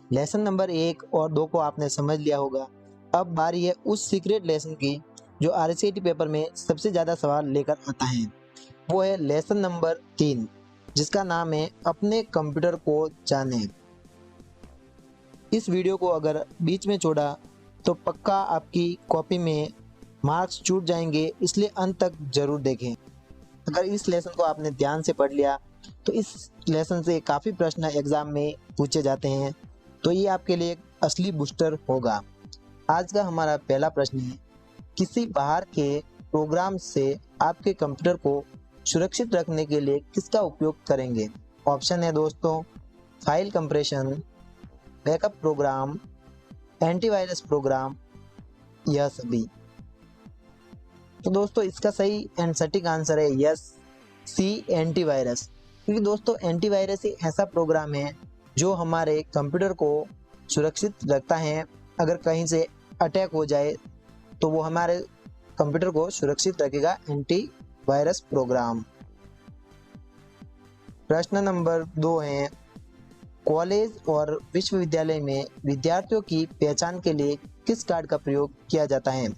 Lesson number 1 और 2 को आपने समझ लिया होगा। अब बारी है उस सीक्रेट लेसन की जो आरसीईटी पेपर में सबसे ज़्यादा सवाल लेकर आता है। वो है लेसन नंबर 3, जिसका नाम है अपने कंप्यूटर को जाने। इस वीडियो को अगर बीच में छोड़ा तो पक्का आपकी कॉपी में मार्क्स छूट जाएंगे, इसलिए अंत तक जरूर देखें। अगर इस लेसन को आपने ध्यान से पढ़ लिया तो इस लेसन से काफ़ी प्रश्न एग्जाम में पूछे जाते हैं, तो ये आपके लिए एक असली बूस्टर होगा। आज का हमारा पहला प्रश्न है, किसी बाहर के प्रोग्राम से आपके कंप्यूटर को सुरक्षित रखने के लिए किसका उपयोग करेंगे? ऑप्शन है दोस्तों, file compression, backup program, antivirus program या सभी। तो दोस्तों इसका सही एंड सटीक आंसर है यस, सी, एंटीवायरस। क्योंकि दोस्तों एंटीवायरस एक ऐसा प्रोग्राम है जो हमारे कंप्यूटर को सुरक्षित रखता है। अगर कहीं से अटैक हो जाए तो वो हमारे कंप्यूटर को सुरक्षित रखेगा, एंटीवायरस प्रोग्राम। प्रश्न नंबर 2 है, कॉलेज और विश्वविद्यालय में विद्यार्थियों की पहचान के लिए किस कार्ड का प्रयोग किया जाता है?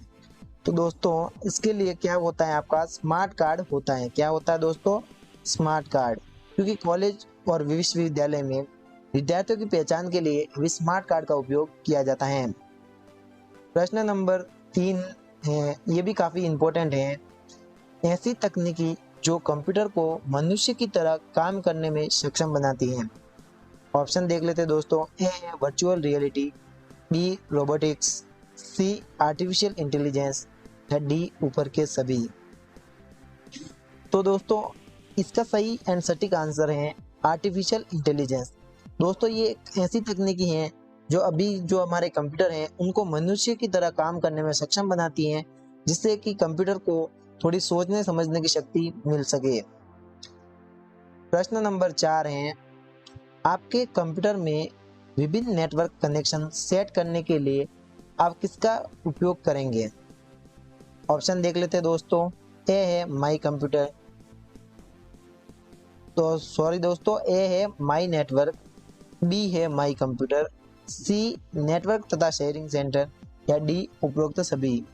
तो दोस्तों इसके लिए क्या होता है, आपका स्मार्ट कार्ड होता है। क्या होता है दोस्तों? Smart card. क्योंकि कॉलेज और विश्वविद्यालय में विद्यार्थियों की पहचान के लिए भी स्मार्ट कार्ड का उपयोग किया जाता है। प्रश्न नंबर 3 है, ये भी काफ़ी इम्पोर्टेंट है, ऐसी तकनीकी जो कंप्यूटर को मनुष्य की तरह काम करने में सक्षम बनाती हैं। ऑप्शन देख लेते हैं दोस्तों। ए है वर्चुअल रियलिटी, बी रोबोटिक्स, सी आर्टिफिशियल इंटेलिजेंस या डी ऊपर के सभी। तो दोस्तों इसका सही एंड सटीक आंसर है आर्टिफिशियल इंटेलिजेंस। दोस्तों ये एक ऐसी तकनीकी है जो अभी जो हमारे कंप्यूटर हैं उनको मनुष्य की तरह काम करने में सक्षम बनाती हैं, जिससे कि कंप्यूटर को थोड़ी सोचने समझने की शक्ति मिल सके। प्रश्न नंबर 4 है, आपके कंप्यूटर में विभिन्न नेटवर्क कनेक्शन सेट करने के लिए आप किसका उपयोग करेंगे? ऑप्शन देख लेते हैं दोस्तों। ए है माई कंप्यूटर, तो सॉरी दोस्तों, ए है माई नेटवर्क, बी है माई कंप्यूटर, सी नेटवर्क तथा शेयरिंग सेंटर या डी उपरोक्त सभी।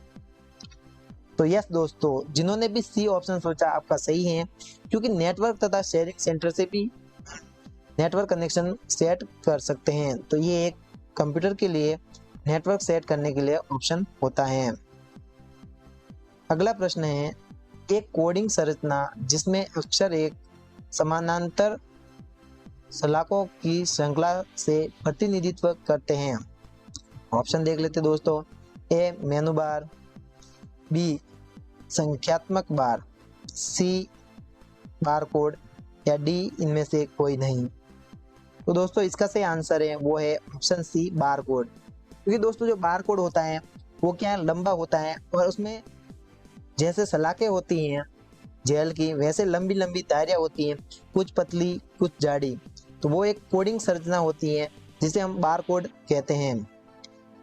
तो यस दोस्तों, जिन्होंने भी सी ऑप्शन सोचा आपका सही है, क्योंकि नेटवर्क तथा शेयरिंग सेंटर से भी नेटवर्क कनेक्शन सेट कर सकते हैं। तो ये एक कंप्यूटर के लिए नेटवर्क सेट करने के लिए ऑप्शन होता है। अगला प्रश्न है, एक कोडिंग संरचना जिसमें अक्षर एक समानांतर सलाखों की श्रृंखला से प्रतिनिधित्व करते हैं। ऑप्शन देख लेते दोस्तों। ए मेनू बार, बी संख्यात्मक बार, सी बार कोड या डी इनमें से कोई नहीं। तो दोस्तों इसका सही आंसर है वो है ऑप्शन सी बार कोड। क्योंकि दोस्तों जो बार कोड होता है वो क्या लंबा होता है और उसमें जैसे सलाखें होती हैं जेल की, वैसे लंबी लंबी दायरियाँ होती हैं, कुछ पतली कुछ जाड़ी। तो वो एक कोडिंग संरचना होती है जिसे हम बार कोड कहते हैं।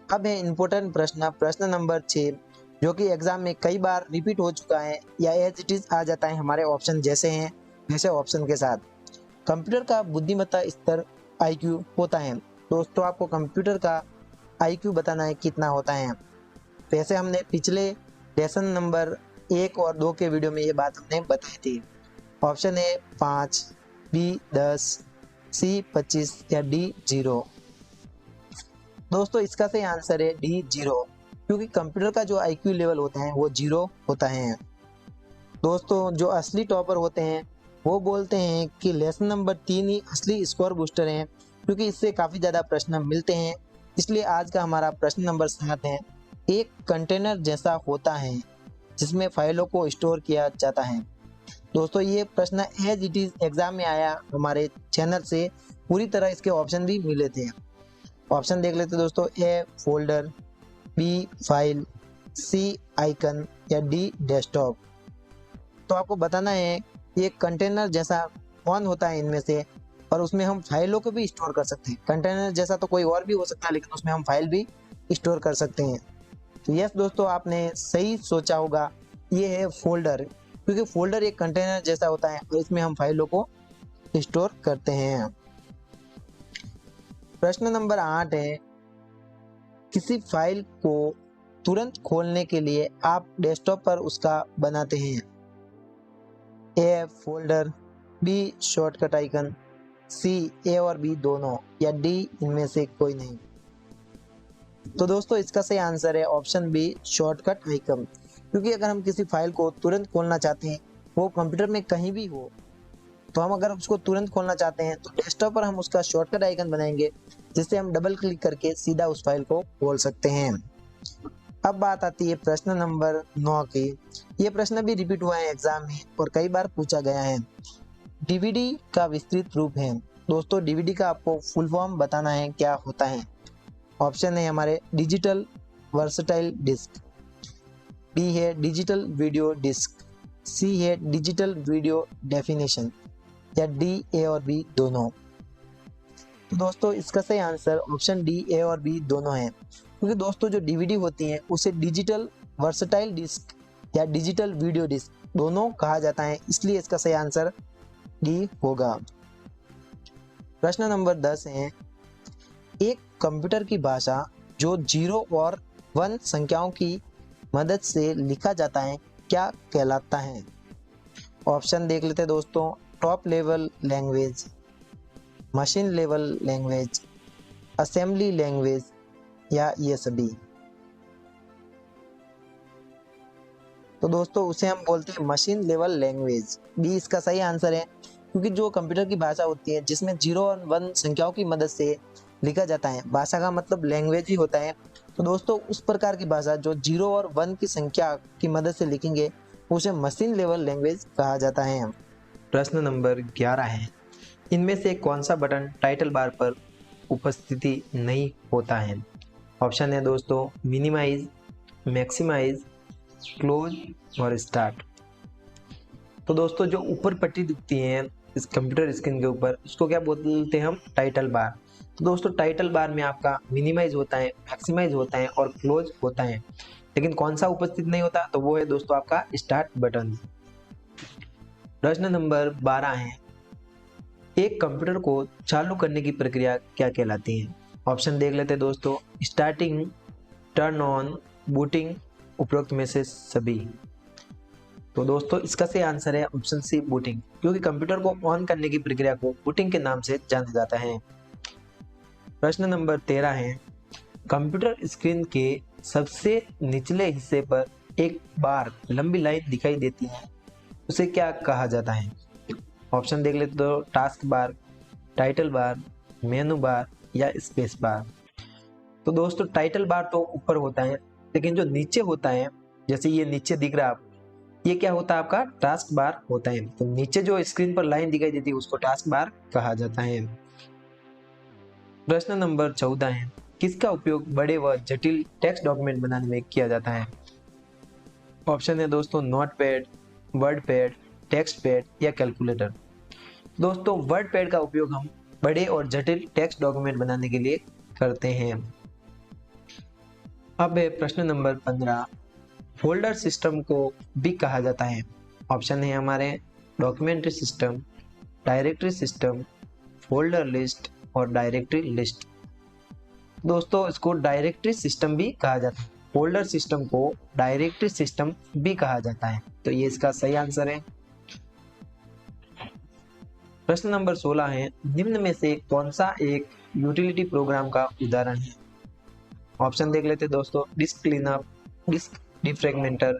अब है इम्पोर्टेंट प्रश्न, प्रश्न नंबर 6, जो कि एग्जाम में कई बार रिपीट हो चुका है या एज इट इज आ जाता है हमारे ऑप्शन जैसे हैं वैसे ऑप्शन के साथ। कंप्यूटर का बुद्धिमत्ता स्तर IQ होता है। दोस्तों आपको कंप्यूटर का IQ बताना है कितना होता है। वैसे हमने पिछले लेसन नंबर 1 और 2 के वीडियो में ये बात हमने बताई थी। ऑप्शन है 5, बी 10, सी 25 या डी 0। दोस्तों इसका सही आंसर है डी 0, क्योंकि कंप्यूटर का जो IQ लेवल होता है वो 0 होता है। दोस्तों जो असली टॉपर होते हैं वो बोलते हैं कि लेसन नंबर 3 ही असली स्कोर बूस्टर है, क्योंकि इससे काफ़ी ज़्यादा प्रश्न मिलते हैं। इसलिए आज का हमारा प्रश्न नंबर 7 है, एक कंटेनर जैसा होता है जिसमें फाइलों को स्टोर किया जाता है। दोस्तों ये प्रश्न एज इट इज एग्जाम में आया हमारे चैनल से, पूरी तरह इसके ऑप्शन भी मिले थे। ऑप्शन देख लेते दोस्तों। ए फोल्डर, बी फाइल, सी आइकन या डी डेस्कटॉप। तो आपको बताना है ये कंटेनर जैसा कौन होता है इनमें से, और उसमें हम फाइलों को भी स्टोर कर सकते हैं। कंटेनर जैसा तो कोई और भी हो सकता है, लेकिन उसमें हम फाइल भी स्टोर कर सकते हैं। तो यस दोस्तों आपने सही सोचा होगा, ये है फोल्डर, क्योंकि फोल्डर एक कंटेनर जैसा होता है और इसमें हम फाइलों को स्टोर करते हैं। प्रश्न नंबर 8 है, किसी फाइल को तुरंत खोलने के लिए आप डेस्कटॉप पर उसका बनाते हैं। ए फोल्डर, बी शॉर्टकट आइकन, सी ए और बी दोनों, या डी इनमें से कोई नहीं। तो दोस्तों इसका सही आंसर है ऑप्शन बी शॉर्टकट आइकन, क्योंकि अगर हम किसी फाइल को तुरंत खोलना चाहते हैं, वो कंप्यूटर में कहीं भी हो, तो हम अगर उसको तुरंत खोलना चाहते हैं तो डेस्कटॉप पर हम उसका शॉर्टकट आइकन बनाएंगे, जिससे हम डबल क्लिक करके सीधा उस फाइल को खोल सकते हैं। अब बात आती है प्रश्न नंबर 9 की। ये प्रश्न भी रिपीट हुआ है एग्जाम में और कई बार पूछा गया है। डीवीडी का विस्तृत रूप है। दोस्तों डीवीडी का आपको फुल फॉर्म बताना है क्या होता है। ऑप्शन है हमारे डिजिटल वर्सटाइल डिस्क, बी है डिजिटल वीडियो डिस्क, सी है डिजिटल वीडियो डेफिनेशन, या डी ए और बी दोनों। तो दोस्तों इसका सही आंसर ऑप्शन डी ए और बी दोनों है, क्योंकि दोस्तों जो डीवीडी होती है उसे डिजिटल वर्सटाइल डिस्क या डिजिटल वीडियो डिस्क दोनों कहा जाता है, इसलिए इसका सही आंसर डी होगा। प्रश्न नंबर 10 है, एक कंप्यूटर की भाषा जो 0 और 1 संख्याओं की मदद से लिखा जाता है क्या कहलाता है। ऑप्शन देख लेते हैं दोस्तों। Top level language, machine level language, assembly language, या ये सभी। तो दोस्तों उसे हम बोलते हैं मशीन लेवल लैंग्वेज, बी इसका सही आंसर है, क्योंकि जो कंप्यूटर की भाषा होती है जिसमें 0 और 1 संख्याओं की मदद से लिखा जाता है, भाषा का मतलब लैंग्वेज ही होता है। तो दोस्तों उस प्रकार की भाषा जो 0 और 1 की संख्या की मदद से लिखेंगे उसे मशीन लेवल लैंग्वेज कहा जाता है। प्रश्न नंबर 11 है, इनमें से कौन सा बटन टाइटल बार पर उपस्थिति नहीं होता है। ऑप्शन है दोस्तों मिनिमाइज, मैक्सिमाइज, क्लोज और स्टार्ट। तो दोस्तों जो ऊपर पट्टी दिखती है इस कंप्यूटर स्क्रीन के ऊपर, उसको क्या बोलते हैं हम, टाइटल बार। तो दोस्तों टाइटल बार में आपका मिनिमाइज होता है, मैक्सिमाइज होता है और क्लोज होता है, लेकिन कौन सा उपस्थित नहीं होता, तो वो है दोस्तों आपका स्टार्ट बटन। प्रश्न नंबर 12 है, एक कंप्यूटर को चालू करने की प्रक्रिया क्या कहलाती है। ऑप्शन देख लेते हैं दोस्तों। स्टार्टिंग, टर्न ऑन, बूटिंग, उपरोक्त में से सभी। तो दोस्तों इसका सही आंसर है ऑप्शन सी बूटिंग, क्योंकि कंप्यूटर को ऑन करने की प्रक्रिया को बूटिंग के नाम से जाना जाता है। प्रश्न नंबर 13 है, कंप्यूटर स्क्रीन के सबसे निचले हिस्से पर एक बार लंबी लाइन दिखाई देती है, उसे क्या कहा जाता है। ऑप्शन देख लेते तो टास्क बार, टाइटल बार, मेनू बार या स्पेस बार। तो दोस्तों टाइटल बार तो ऊपर होता है, लेकिन जो नीचे होता है, जैसे ये नीचे दिख रहा है आप, ये क्या होता है आपका टास्क बार होता है। तो नीचे जो स्क्रीन पर लाइन दिखाई देती है उसको टास्क बार कहा जाता है। प्रश्न नंबर 14 है, किसका उपयोग बड़े व जटिल टेक्स्ट डॉक्यूमेंट बनाने में किया जाता है। ऑप्शन है दोस्तों notepad, word pad, text pad या कैलकुलेटर। दोस्तों वर्ड पैड का उपयोग हम बड़े और जटिल टेक्स्ट डॉक्यूमेंट बनाने के लिए करते हैं। अब है प्रश्न नंबर 15, फोल्डर सिस्टम को भी कहा जाता है। ऑप्शन है हमारे documentary system, directory system, folder list और डायरेक्टरी लिस्ट। दोस्तों इसको डायरेक्टरी सिस्टम भी कहा जाता है, फोल्डर सिस्टम को डायरेक्टरी सिस्टम भी कहा जाता है, तो ये इसका सही आंसर है। प्रश्न नंबर 16 है, निम्न में से कौन सा एक यूटिलिटी प्रोग्राम का उदाहरण है। ऑप्शन देख लेते दोस्तों। डिस्क क्लीनअप, डिस्क डिफ्रेगमेंटर,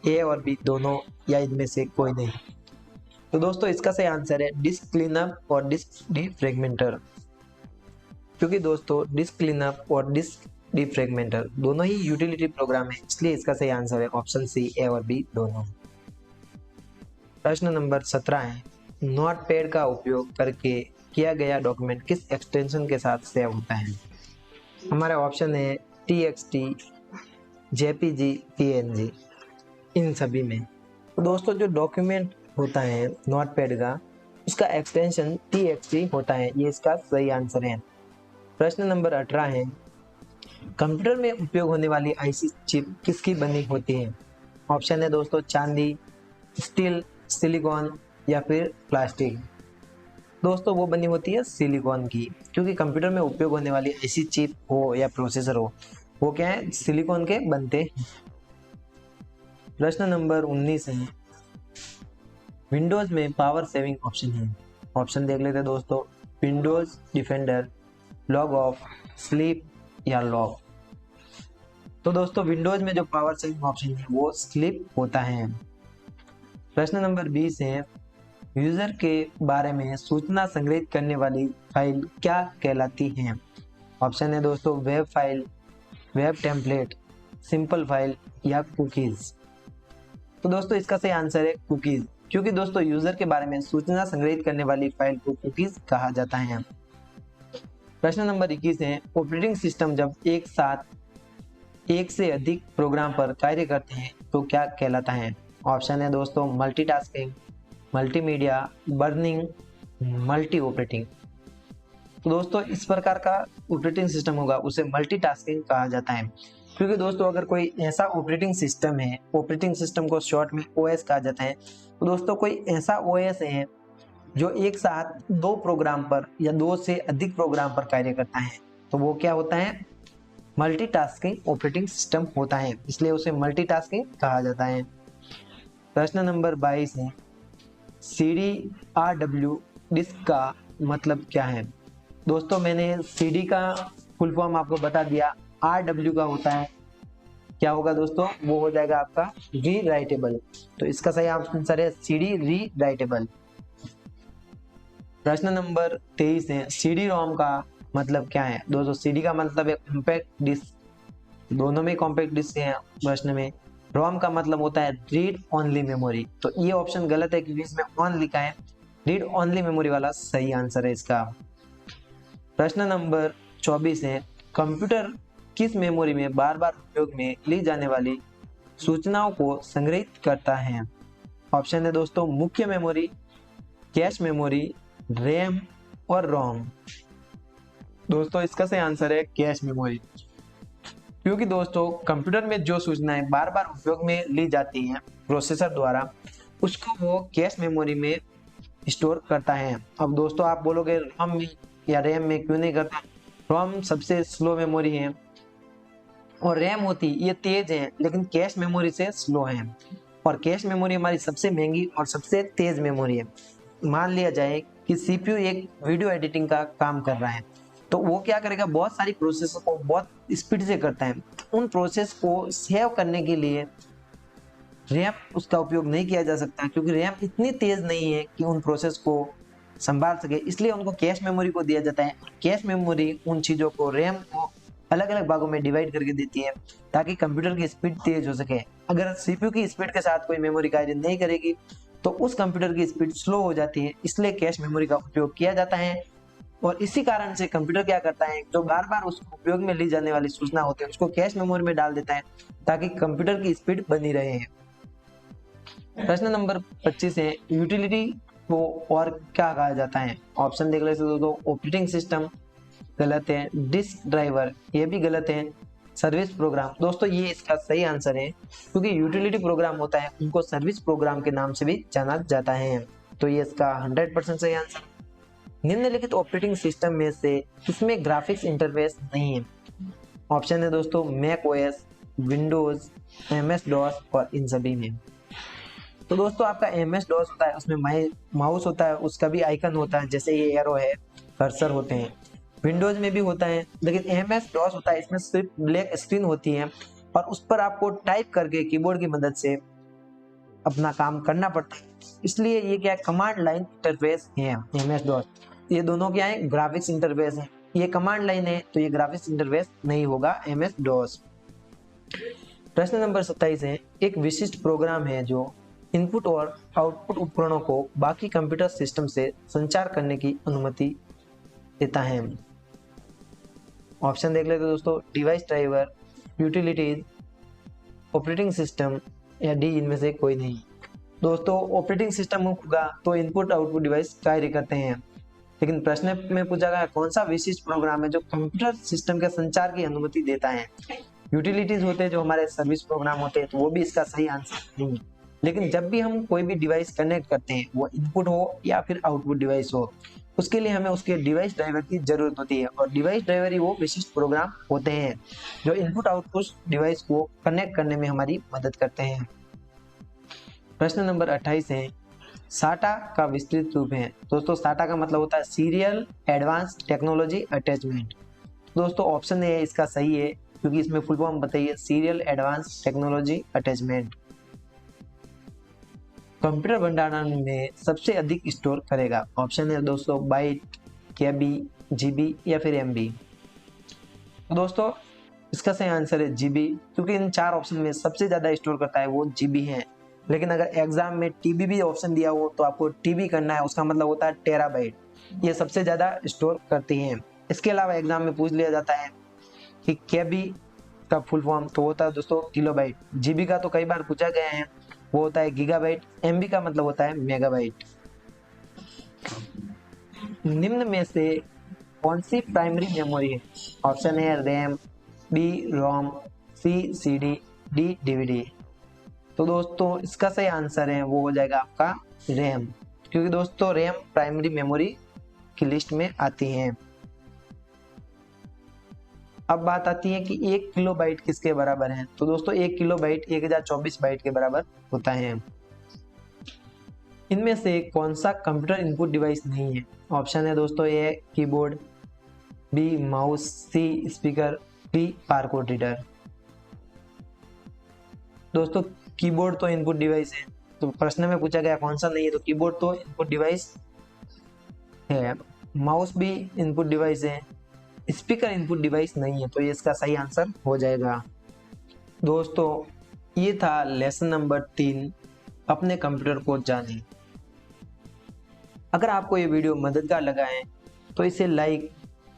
ए और बी दोनों या इनमें से कोई नहीं। तो दोस्तों इसका सही आंसर है डिस्क क्लीनअप और डिस्क डिफ्रेगमेंटर, क्योंकि दोस्तों डिस्क क्लीनअप और डिस्क डिफ्रेगमेंटर दोनों ही यूटिलिटी प्रोग्राम है, इसलिए इसका सही आंसर है ऑप्शन सी ए और बी दोनों। प्रश्न नंबर 17 है, नोटपैड का उपयोग करके किया गया डॉक्यूमेंट किस एक्सटेंशन के साथ सेव होता है। हमारा ऑप्शन है TXT, JPG, PNG, इन सभी में। तो दोस्तों जो डॉक्यूमेंट होता है नोटपैड का, उसका एक्सटेंशन TXT होता है, ये इसका सही आंसर है। प्रश्न नंबर 18 है, कंप्यूटर में उपयोग होने वाली IC चिप किसकी बनी होती है। ऑप्शन है दोस्तों चांदी, स्टील, सिलिकॉन या फिर प्लास्टिक। दोस्तों वो बनी होती है सिलिकॉन की, क्योंकि कंप्यूटर में उपयोग होने वाली ऐसी चिप हो या प्रोसेसर हो वो क्या है, सिलिकॉन के बनते हैं। प्रश्न नंबर 19 है, विंडोज में पावर सेविंग ऑप्शन है। ऑप्शन देख लेते हैं दोस्तों, Windows defender, log of, sleep या लॉग। तो दोस्तों विंडोज में जो पावर सेविंग ऑप्शन है वो स्लीप होता है। प्रश्न नंबर 20 है, यूजर के बारे में सूचना संग्रहित करने वाली फाइल क्या कहलाती है। ऑप्शन है दोस्तों, web file, web template, simple file या कुकीज। तो दोस्तों इसका सही आंसर है कुकीज, क्योंकि दोस्तों यूजर के बारे में सूचना संग्रहित करने वाली फाइल को कुकीज कहा जाता है। प्रश्न नंबर 21 है, ऑपरेटिंग सिस्टम जब एक साथ एक से अधिक प्रोग्राम पर कार्य करते हैं तो क्या कहलाता है। ऑप्शन है दोस्तों, multitasking, multimedia, burning, multi operating. तो दोस्तों इस प्रकार का ऑपरेटिंग सिस्टम होगा उसे मल्टीटास्किंग कहा जाता है, क्योंकि दोस्तों अगर कोई ऐसा ऑपरेटिंग सिस्टम है, ऑपरेटिंग सिस्टम को शॉर्ट में ओएस कहा जाता है, तो दोस्तों कोई ऐसा ओएस है जो एक साथ दो प्रोग्राम पर या दो से अधिक प्रोग्राम पर कार्य करता है, तो वो क्या होता है, मल्टीटास्किंग ऑपरेटिंग सिस्टम होता है, इसलिए उसे मल्टीटास्किंग कहा जाता है। प्रश्न नंबर 22 है, CD-RW डिस्क का मतलब क्या है। दोस्तों मैंने CD का फुल फॉर्म आपको बता दिया, RW का होता है, क्या होगा दोस्तों, वो हो जाएगा आपका री राइटेबल। तो इसका सही आंसर है CD री राइटेबल। प्रश्न नंबर 23 है, CD-ROM का मतलब क्या है। दोस्तों CD का मतलब है कॉम्पैक्ट डिस्क, दोनों में कॉम्पैक्ट डिस्क है प्रश्न में। रोम का मतलब होता है रीड ओनली मेमोरी, तो ये ऑप्शन गलत है क्योंकि इसमें ऑन लिखा है, रीड ओनली मेमोरी वाला सही आंसर है इसका। प्रश्न नंबर 24 है, कंप्यूटर किस मेमोरी में बार बार उपयोग में ली जाने वाली सूचनाओं को संग्रहित करता है। ऑप्शन है दोस्तों, मुख्य मेमोरी, कैश मेमोरी, रैम और रोम। दोस्तों इसका सही आंसर है कैश मेमोरी, क्योंकि दोस्तों कंप्यूटर में जो सूचनाएं बार बार उपयोग में ली जाती हैं प्रोसेसर द्वारा, उसको वो कैश मेमोरी में स्टोर करता है। अब दोस्तों आप बोलोगे रोम में या रैम में क्यों नहीं करता। रोम सबसे स्लो मेमोरी है और रैम होती ये तेज है, लेकिन कैश मेमोरी से स्लो है, और कैश मेमोरी हमारी सबसे महंगी और सबसे तेज मेमोरी है। मान लिया जाए कि सीपीयू एक वीडियो एडिटिंग का काम कर रहा है, तो वो क्या करेगा, बहुत सारी प्रोसेस को बहुत स्पीड से करता है। उन प्रोसेस को सेव करने के लिए रैम उसका उपयोग नहीं किया जा सकता, क्योंकि रैम इतनी तेज नहीं है कि उन प्रोसेस को संभाल सके, इसलिए उनको कैश मेमोरी को दिया जाता है। कैश मेमोरी उन चीजों को, रैम को अलग अलग भागों में डिवाइड करके देती है ताकि कंप्यूटर की स्पीड तेज हो सके। अगर सीपीयू की स्पीड के साथ कोई मेमोरी कार्य नहीं करेगी तो उस कंप्यूटर की स्पीड स्लो हो जाती है, इसलिए कैश मेमोरी का उपयोग किया जाता है। और इसी कारण से कंप्यूटर क्या करता है, जो बार बार उसको उपयोग में ली जाने वाली सूचना होती है उसको कैश मेमोरी में डाल देता है ताकि कंप्यूटर की स्पीड बनी रहे। प्रश्न नंबर 25 है, यूटिलिटी को और क्या कहा जाता है। ऑप्शन देख लेते दोस्तों, ऑपरेटिंग सिस्टम गलत है, डिस्क ड्राइवर ये भी गलत है, सर्विस प्रोग्राम। दोस्तों ये इसका सही आंसर है, क्योंकि यूटिलिटी प्रोग्राम होता है उनको सर्विस प्रोग्राम के नाम से भी जाना जाता है, तो ये इसका 100% सही आंसर। निम्नलिखित ऑपरेटिंग सिस्टम में से किसमें ग्राफिक्स इंटरफेस नहीं है। ऑप्शन है दोस्तों, Mac OS, Windows, MS DOS और इन सभी में। तो दोस्तों आपका MS डॉस होता है, उसमें माउस होता है, उसका भी आइकन होता है, जैसे ये एरो है, कर्सर होते हैं। विंडोज में भी होता है, लेकिन MS डॉस होता है, इसमें सिर्फ ब्लैक स्क्रीन होती है और उस पर आपको टाइप करके कीबोर्ड की मदद से अपना काम करना पड़ता है, इसलिए ये क्या कमांड लाइन इंटरफेस है MS डॉस। ये दोनों क्या है, ग्राफिक्स इंटरफेस है। ये कमांड लाइन है तो ये ग्राफिक्स इंटरफेस नहीं होगा MS डॉस। प्रश्न नंबर 27 है, एक विशिष्ट प्रोग्राम है जो इनपुट और आउटपुट उपकरणों को बाकी कंप्यूटर सिस्टम से संचार करने की अनुमति देता है। ऑप्शन देख लेते दोस्तों, device driver, utilities, operating system या डी इनमें से कोई नहीं। दोस्तों ऑपरेटिंग सिस्टम होगा तो इनपुट आउटपुट डिवाइस कार्य करते हैं, लेकिन प्रश्न में पूछा गया कौन सा विशिष्ट प्रोग्राम है जो कंप्यूटर सिस्टम के संचार की अनुमति देता है। यूटिलिटीज होते हैं जो हमारे सर्विस प्रोग्राम होते हैं, तो वो भी इसका सही आंसर नहीं। लेकिन जब भी हम कोई भी डिवाइस कनेक्ट करते हैं, वो इनपुट हो या फिर आउटपुट डिवाइस हो, उसके लिए हमें उसके डिवाइस ड्राइवर की जरूरत होती है, और डिवाइस ड्राइवर ही वो विशिष्ट प्रोग्राम होते हैं जो इनपुट आउटपुट डिवाइस को कनेक्ट करने में हमारी मदद करते हैं। प्रश्न नंबर 28 है, साटा का विस्तृत रूप है। दोस्तों साटा का मतलब होता है सीरियल एडवांस टेक्नोलॉजी अटैचमेंट। दोस्तों ऑप्शन ए इसका सही है, क्योंकि इसमें फुल फॉर्म बताइए serial advance technology attachment. Computer भंडारण में सबसे अधिक स्टोर करेगा। ऑप्शन है दोस्तों बाइट, केबी, जीबी या फिर एमबी। दोस्तों इसका सही आंसर है जीबी, क्योंकि इन 4 ऑप्शन में सबसे ज्यादा स्टोर करता है वो जीबी है। लेकिन अगर एग्जाम में टीबी भी ऑप्शन दिया हो तो आपको टीबी करना है, उसका मतलब होता है टेराबाइट। ये सबसे ज्यादा स्टोर करती है। इसके अलावा एग्जाम में पूछ लिया जाता है कि केबी का फुल फॉर्म तो होता है दोस्तों किलोबाइट। जीबी का तो कई बार पूछा गया है, वो होता है गीगाबाइट। एमबी का मतलब होता है मेगाबाइट। निम्न में से कौन सी प्राइमरी मेमोरी है? ऑप्शन है रैम, बी रोम, सी सीडी, डी डीवीडी। तो दोस्तों इसका सही आंसर है वो हो जाएगा आपका रैम, क्योंकि दोस्तों रैम प्राइमरी मेमोरी की लिस्ट में आती है। अब बात आती है कि 1 किलोबाइट किसके बराबर है? तो दोस्तों 1 किलोबाइट 1024 बाइट के बराबर होता है। इनमें से कौन सा कंप्यूटर इनपुट डिवाइस नहीं है? ऑप्शन है दोस्तों a keyboard, B mouse, C speaker, D barcode reader. दोस्तों कीबोर्ड तो इनपुट डिवाइस है, तो प्रश्न में पूछा गया कौन सा नहीं है, तो कीबोर्ड तो इनपुट डिवाइस है। माउस भी इनपुट डिवाइस है, स्पीकर इनपुट डिवाइस नहीं है, तो ये इसका सही आंसर हो जाएगा। दोस्तों ये था लेसन नंबर 3, अपने कंप्यूटर को जानें। अगर आपको ये वीडियो मददगार लगा है तो इसे लाइक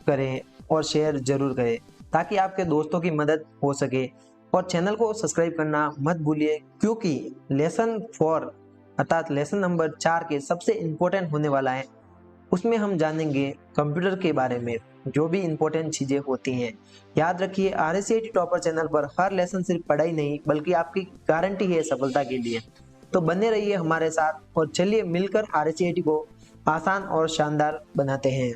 करें और शेयर जरूर करें, ताकि आपके दोस्तों की मदद हो सके। और चैनल को सब्सक्राइब करना मत भूलिए, क्योंकि लेसन 4 अर्थात लेसन नंबर 4 के सबसे इम्पोर्टेंट होने वाला है। उसमें हम जानेंगे कंप्यूटर के बारे में, जो भी इम्पोर्टेंट चीजें होती हैं। याद रखिए RSCIT टॉपर चैनल पर हर लेसन सिर्फ पढ़ाई नहीं बल्कि आपकी गारंटी है सफलता के लिए। तो बने रहिए हमारे साथ और चलिए मिलकर RSCIT को आसान और शानदार बनाते हैं।